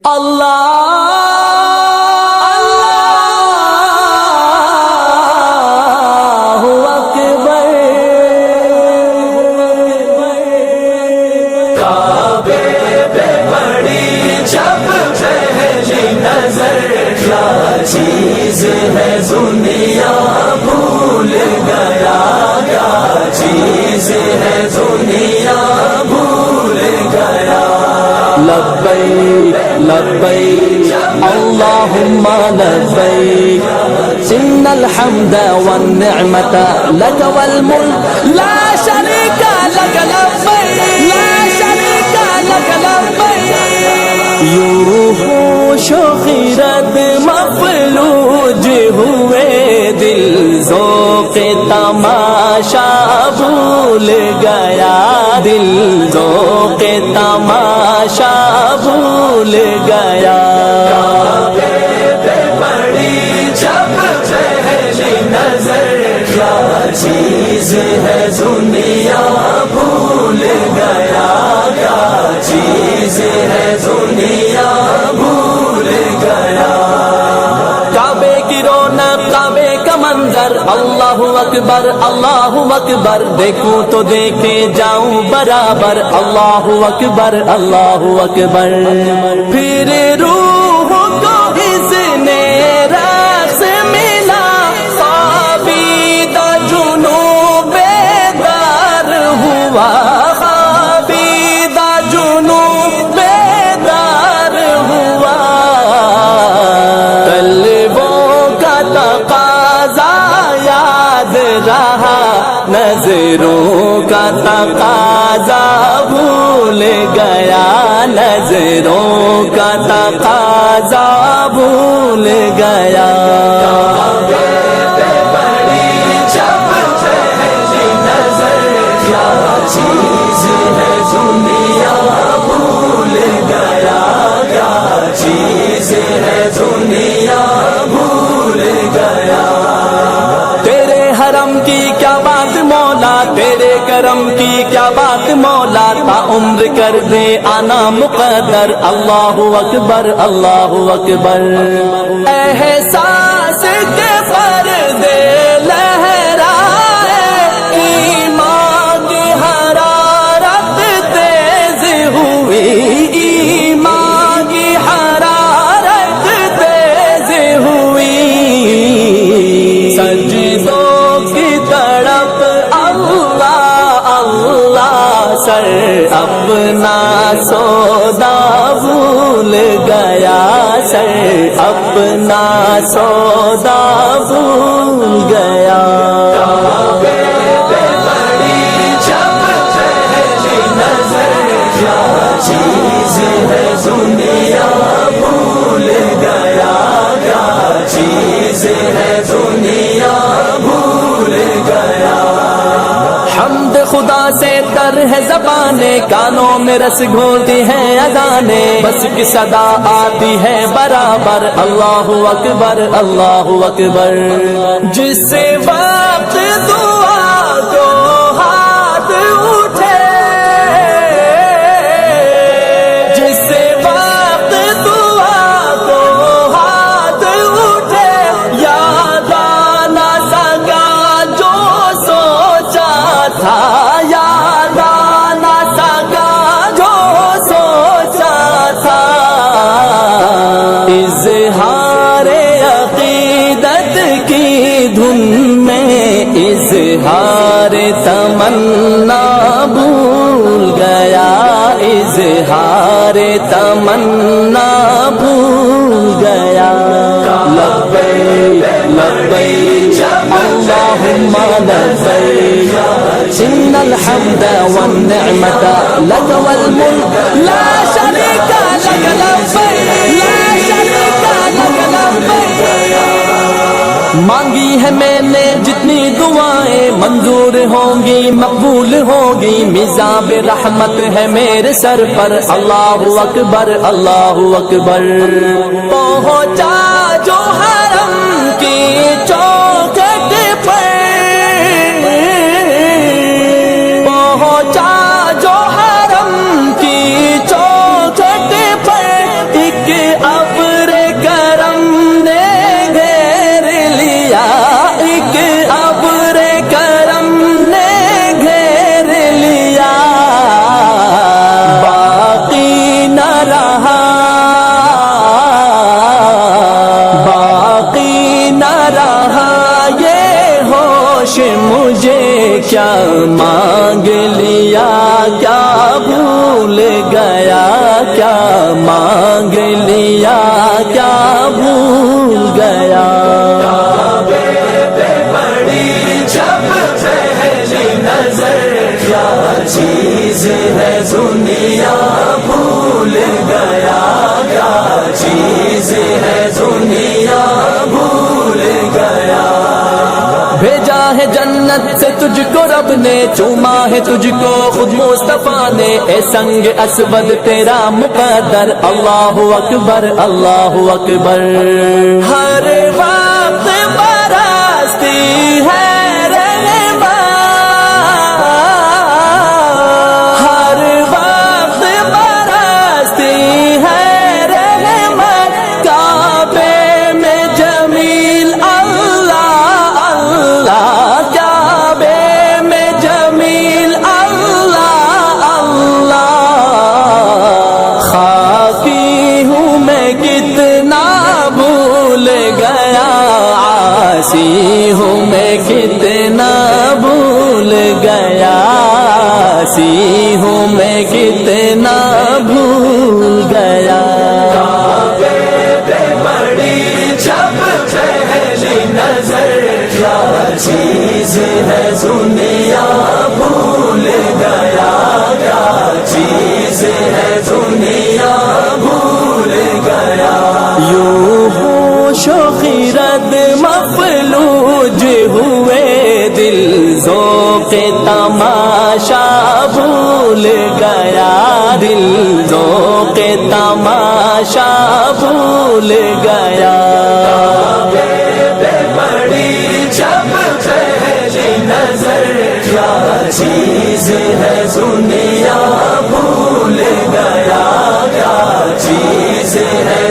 اللہ اکبر کعبے پہ پڑی جب پہلی نظر کیا چیز ہے دنیا بھول گیا کیا چیز ہے دنیا بھول گیا لبیک لبیک اللہم لبیک ان الحمد والنعمت لک والملک لا شریک لک لبیک لا شریک لک لبیک یوں ہوش و خیرت مفلوج ہوئے دل ذوق تماشا بھول گیا دل ذوق تماشا بھول گیا کعبے پہ پڑی جب پہلی نظر کیا چیز ہے دنیا بھول گیا کیا چیز ہے دنیا بھول گیا کعبے کی رونق کعبے کا منظر اللہ اکبر دیکھوں تو دیکھے جاؤں برابر اللہ اکبر پھر روح کو اس نے رقص ملا خوابیدہ جنوں بیدار ہوا خوابیدہ جنوں بیدار ہوا قلبوں کا تقاضا یاد رہا نظروں کا تقاضا بھول گیا نظروں کا تقاضا بھول گیا کعبے پہ پڑی جب پہلی نظر کیا چیز ہے دنیا بھول گیا کیا چیز ہے دنیا بھول گیا تیرے حرم کی کیا بات مولا تیرے کرم کی کیا بات مولا تا عمر کر دے آنا مقدر اللہ اکبر احساس کے پردے لہرائے ایمان کی حرارت تیز ہوئی ایمان کی حرارت تیز ہوئی سجدوں کی تڑپ سر اپنا سودا بھول گیا سر اپنا سودا بھول گیا کعبے پہ پڑی جب پہلی نظر کیا چیز ہے دنیا بھول گیا کیا چیز ہے دنیا بھول گیا حمد خدا سے تر ہے زبانیں کانوں میں رس گھولتی ہے اذانیں بس کی صدا آتی ہے برابر اللہ اکبر جس وقت دعا کو ہاتھ اٹھے جس وقت دعا کو ہاتھ اٹھے یاد آنا سکا جو سوچا تھا یاد آنا سکا جو سوچا تھا اظہار عقیدت کی دھن میں اظہار تمنا بھول گیا اظہار تمنا بھول گیا لبیک لبیک اللہم لبیک ان الحمد والنعمت لک والملک لا شریک لک لبیک لا شریک لک لبیک مانگی ہے میں نے جتنی دعائیں منظور ہوں گی مقبول ہوگی میزاب رحمت ہے میرے سر پر اللہ اکبر پہنچا جو حرم کی چوکھٹ پر پہنچا جو حرم کی چوکھٹ پر ایک رہا باقی نہ رہا یہ ہوش مجھے، کیا مانگ لیا کیا بھول گیا، کیا مانگ لیا کیا بھول گیا۔ چیز ہے دنیا بھول گیا، کیا چیز ہے دنیا بھول گیا۔ بھیجا ہے جنت سے تجھ کو رب نے، چوما ہے تجھ کو خود مصطفیٰ نے، اے سنگ اسود تیرا مقدر، اللہ اکبر اللہ اکبر۔ ہر وقت برستی ہے ہوں میں کتنا بھول گیا، سی ہوں میں کتنا بھول گیا۔ کعبے پہ پڑی جب پہلی نظر، کیا چیز ہے دنیا بھول گیا، کیا چیز ہے دنیا بھول گیا۔ یوں ہوش و خرد مفلوج ہوئے، دل ذوق تماشا بھول گیا، دل ذوق تماشا بھول گیا۔ کعبے پہ پڑی جب پہلی نظر، کیا چیز ہے دنیا بھول گیا، کیا چیز ہے